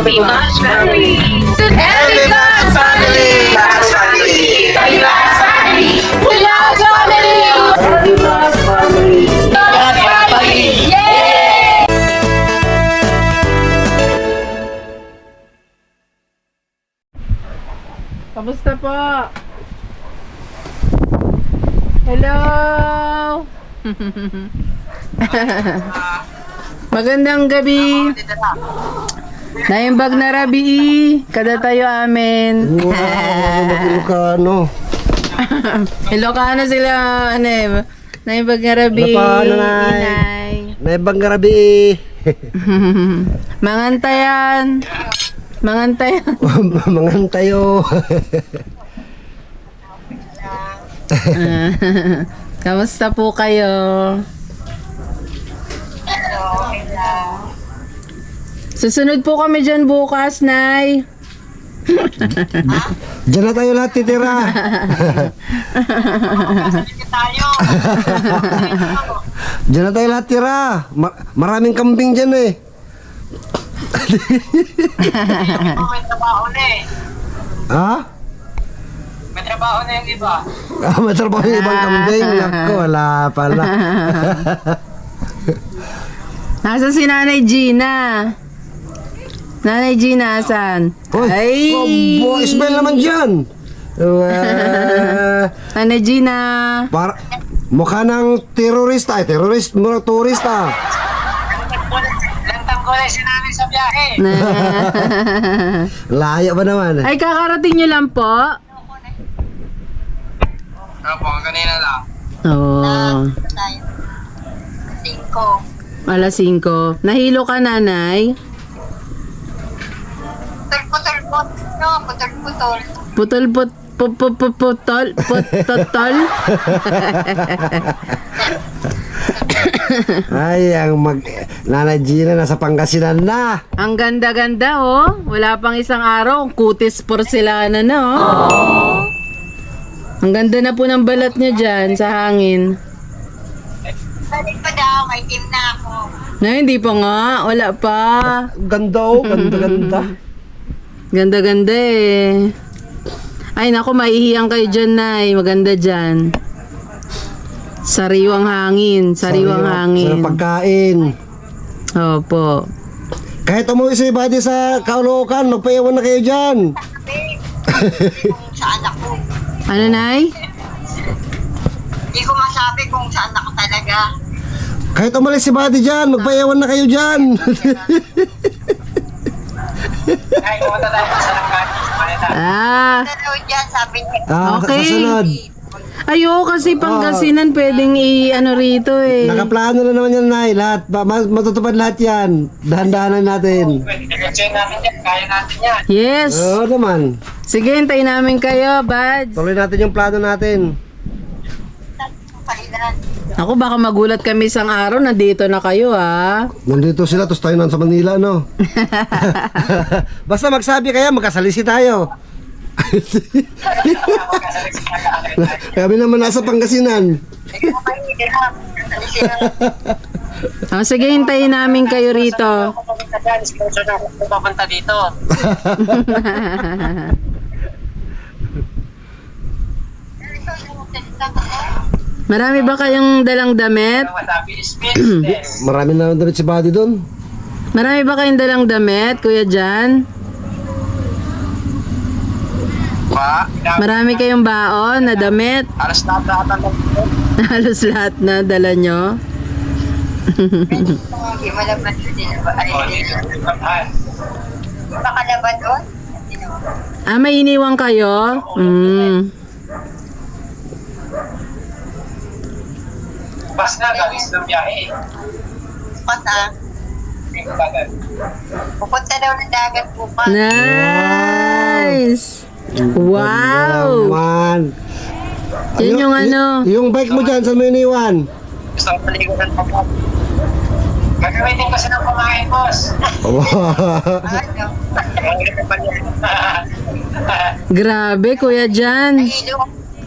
Happy Match Family! Happy Match Family! Match Family! Happy Match Family! Match Family! Happy Match Family! Match Family! Yay! Kamusta po? Hello! Magandang gabi. Naimbag na rabi. Kada tayo amin. Wow, Ilocano. Ilocano sila, ano eh. Naimbag na rabi. Ano pa, nanay? Inay. Naibang garabi. Mangantayan. Mangantayan. Mangantayo. Kamusta po kayo? Susunod po kami dyan bukas, Nay. Diyan na tayo lahat titira. Diyan na tayo lahat tira. Maraming kambing dyan eh. May trabaho na eh. Ha? May trabaho na yung iba. May trabaho yung ibang kambing. Naku, wala pala. Nasaan si Nanay Gina? Nanay Gina, asan? Uy, oh, Ismail naman dyan. Nanay Gina. Mukha ng terorista. Turista. Lantang ko na si nanay sa biyahe. Layo ba naman? Ay, kakarating nyo lang po? Opo, kanina lang. Oo. Alas 5. Nahilo ka, Nanay? Putol-putol. No, putol-putol. Putol. Ay, Nanay Gina nasa Pangasinan na. Ang ganda-ganda, oh. Wala pang isang araw. Kutis porcelana na, oh. Ang ganda na po ng balat niya dyan sa hangin. Balik pa daw, may team na ako. Na, hindi pa nga. Wala pa. Ganda oh, ganda. Ganda-ganda eh. Ay, naku, maihiyang kayo dyan, Nay. Maganda dyan. Sariwang hangin. Sariwang hangin. Sa pagkain. Opo. Kahit umuwi si Buddy sa Caloocan, magpaiwan na kayo dyan. Sa anak ko. Ano, Nay? Hindi ko masabi kung saan ako talaga. Kahit umalis si Buddy dyan, magpaiwan na kayo dyan. Ay, pumunta tayo sa langgan. Ah. Dalaw dyan, sabi niya. Okay. Kasunod. Ayo, kasi Pangasinan pwedeng i-ano rito eh. Nakaplano na naman yan, Nay. Lahat, matutupad lahat yan. Dahan-dahanan natin. Enjoy natin yan, kaya natin yan. Yes. Oo naman. Sige, hintayin namin kayo, buds. Tuloy natin yung plano natin. Palitan. Ako, baka magulat kami isang araw, nandito na kayo, ha? Nandito sila, tapos tayo nasa Manila, no? Basta magsabi kaya, magkasalisi tayo. Kami naman nasa Pangasinan. Oh, sige, hintayin namin kayo rito. Sponsor na ako pupunta dito. Marami ba kayong dalang damit? Wasabi is business. Marami na damit si Buddy doon. Marami ba kayong dalang damit, Kuya Jan? Pa, Marami kayong baon na damit? alas na ata Halos lahat na dala nyo? malabas din ba? Makalabas doon? Ah, may iniwan kayo? Bas na, gawis ng biyahe. Pata. Pupunta daw ng dagat bukas. Nice! Wow! Naman. Yan yung ano. Yung bike mo dyan, saan mo iniwan? Gusto ko paliguran pa po. Gagamitin ko siya ng kumain, boss. Grabe, Kuya Jan.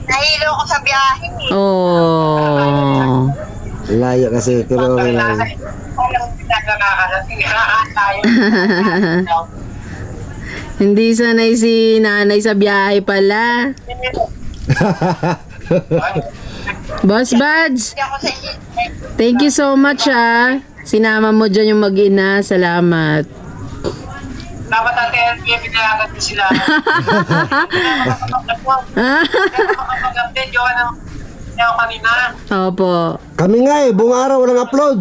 Nahilo ko sa biyahe. Oh. Layo kasi, pero okay lang. Walang nakakarating. Tayo. Hindi sanay si nanay sa biyahe pala. Boss Buds, thank you so much Sinama mo dyan yung mag-ina. Salamat. Dapat natin pinayagan din sila. Makapag-update yung kanina. Opo. Kami nga buong araw walang upload.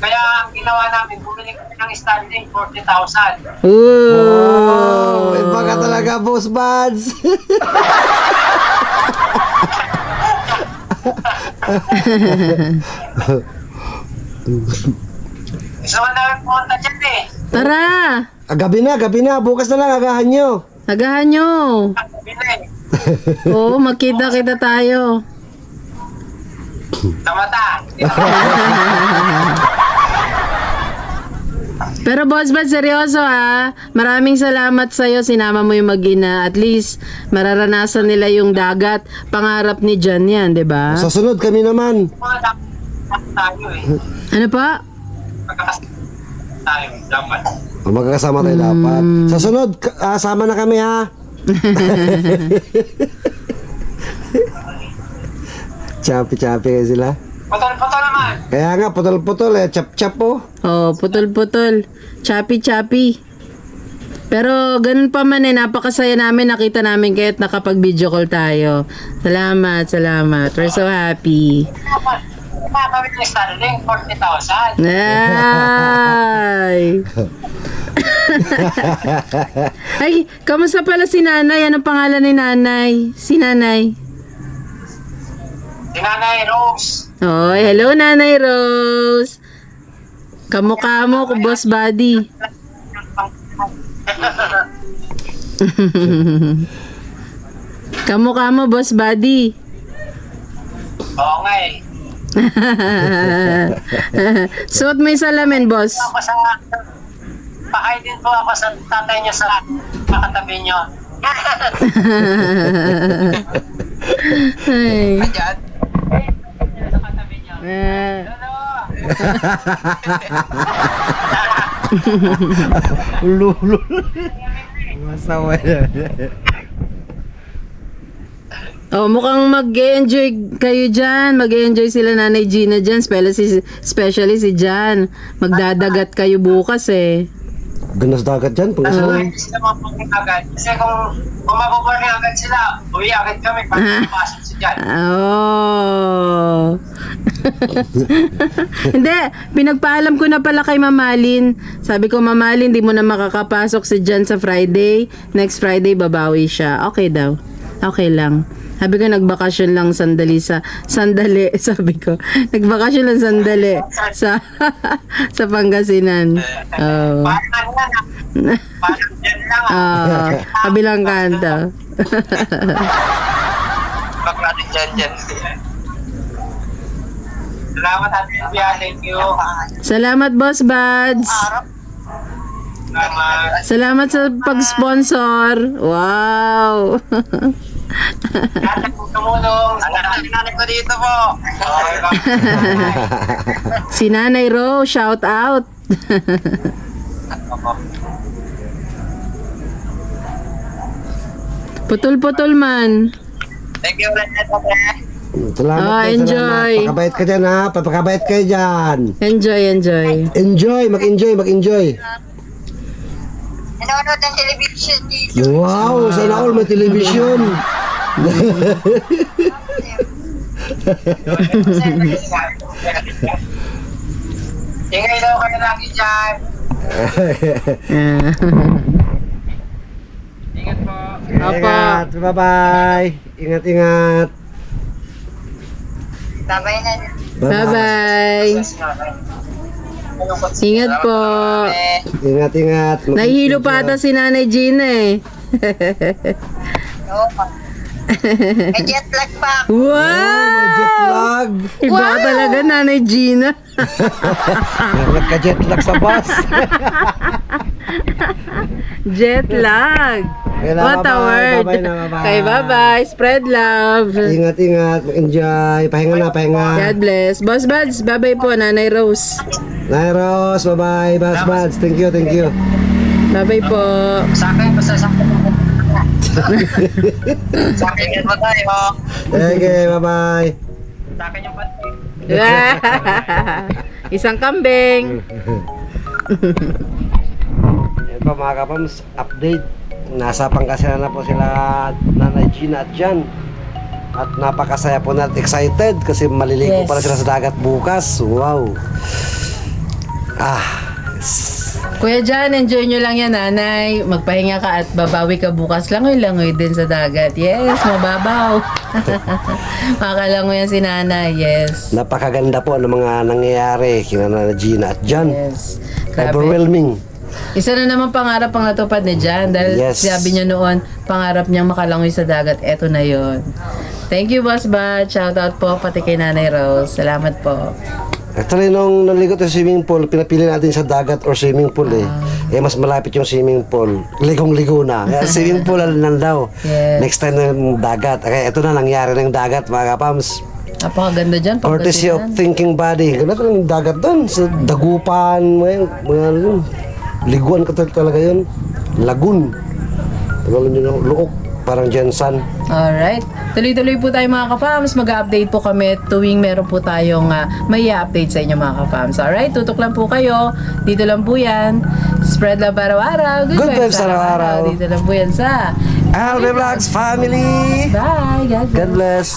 Kaya ang ginawa namin, bumili kami ng standing 40,000. Oh, Ooh. iba ka talaga, Boss Buds. Gusto mo namin pumunta dyan Tara. Gabi na. Bukas na lang, agahan nyo. Agahan nyo. Bili. Oo, magkita-kita tayo. Tamata. Pero Boss Bad, seryoso Maraming salamat sa'yo. Sinama mo yung mag-ina. At least, mararanasan nila yung dagat. Pangarap ni Jan yan, di ba? Sa sunod kami naman. Mga dapat tayo Ano pa? Magkakasama tayo. Dapat. Magkakasama tayo dapat. Sa sunod, sama na kami ha. Chapi-chapi kayo sila. Putol-putol naman. Kaya nga, putol-putol chap-chap po. Oh, putol-putol. Chappy-chappy. Pero ganun pa man napakasaya namin. Nakita namin kayo at nakapag-video call tayo. Salamat. We're so happy. Nakakawin ng standing 40,000. Ay! Ay, kamusta pala si nanay? Anong pangalan ni nanay? Si nanay. Si Nanay Rose. Oy, hello Nanay Rose. Kamukha mo ko, Boss Buddy. Kamukha mo, Boss Buddy. Oo nga Suot mo yung salamin, boss. Ako sa... Pahay din po ako sa tatay niya sa makatabi niyo. Ay. Ayan. Sa katabi niyo. Lulo. Masawa na. Oh, mukhang mag-enjoy kayo dyan. Mag-enjoy sila Nanay Gina dyan. Especially si Jan. Magdadagat kayo bukas Ganas dagat dyan. Kasi Pag-asawa. hindi sila mapunin agad. Kasi kung mabubunin agad sila, uwi agad kami para mapasok si Jan. Oh. Hindi, pinagpaalam ko na pala kay Mamalin. Sabi ko, Mamalin, di mo na makakapasok si Jan sa Friday. Next Friday, babawi siya. Okay daw. Okay lang. Sabi ko, nagbakasyon lang sandali, sabi ko, nagbakasyon lang sandali sa Pangasinan. Oh. Parang parang Jan lang. Kabilang kanto. Bakla din Jan. Salamat Ate Pia, thank you. Salamat, Boss Buds. Salamat. Salamat sa pag-sponsor. Wow. Lahat ng tumulong. Ang nanay ko dito po. Si Nanay Ro, shout out. Putol-putol man. Thank you ulit. Salamat. Enjoy. Salamat. Pakabait ka dyan ha. Papakabait kayo dyan. Enjoy. Mag-enjoy. Nanonood ng television dito. Wow, sana all may television. Ingay daw kayo lagi dyan. Ingat po. Ingat. Bye-bye. Ingat. Sabay na. Bye-bye. Ingat po. Ingat. Nahihilo pa ata si Nanay Gina May jet lag pa. Wow! Jet lag. Iba talaga Nanay Gina. Nagka-jet lag sa bus. Jet lag. What a Bye-bye. word. Bye-bye na, bye-bye. Okay, bye-bye. Spread love. Ingat. Mag-enjoy. Pahinga. God bless. Boss Buds, bye-bye po, Nanay Rose. Nairos, bye-bye. Boss Buds, thank you. Bye-bye po. Sa akin, basta sa akin. Sa akin yan ba tayo? Okay, bye-bye. Sa akin yung pati. Isang kambing. Yan po mga kapams, update. Nasa Pangasinan na po sila Nanay Gina at Jan. At napakasaya po na at excited kasi maliligo Yes. pala sila sa dagat bukas. Wow. Kuya Jan, enjoy nyo lang yan, nanay. Magpahinga ka at babawi ka bukas. Langoy-langoy din sa dagat. Yes, mababaw. Makalangoy yan si nanay. Yes. Napakaganda po ng mga nangyayari kina Nanay Gina at Jan. Yes. Grabe. Overwhelming. Isa na naman pangarap ang natupad ni Jan dahil Yes. sabi niya noon, pangarap niyang makalangoy sa dagat. Eto na yon. Thank you, Boss Bat. Shoutout po pati kay Nanay Rose. Salamat po. Actually, nung naligo tayo sa swimming pool, pinapili natin sa dagat or swimming pool eh. Eh, mas malapit yung swimming pool. Ligong-ligo na. Kaya swimming pool lang daw. Yes. Next time na yung dagat. Kaya ito na, nangyari ng dagat, mga kapams. Napakaganda dyan. Courtesy of Pangasinan. thinking body. Ganito lang yung dagat doon. Sa dagupan, mga yun. Liguan ka talaga yun. Lagoon. Tagalog yun yung luok. Parang Jensan. Alright. Tuloy-tuloy po tayo mga ka-fams. Mag-update po kami tuwing meron po tayong may update sa inyo mga ka-fams. Alright, tutok lang po kayo. Dito lang po yan. Spread love araw-araw. Good vibes araw-araw. Dito lang po yan sa Alve Vlogs family! Bye. God bless. God bless.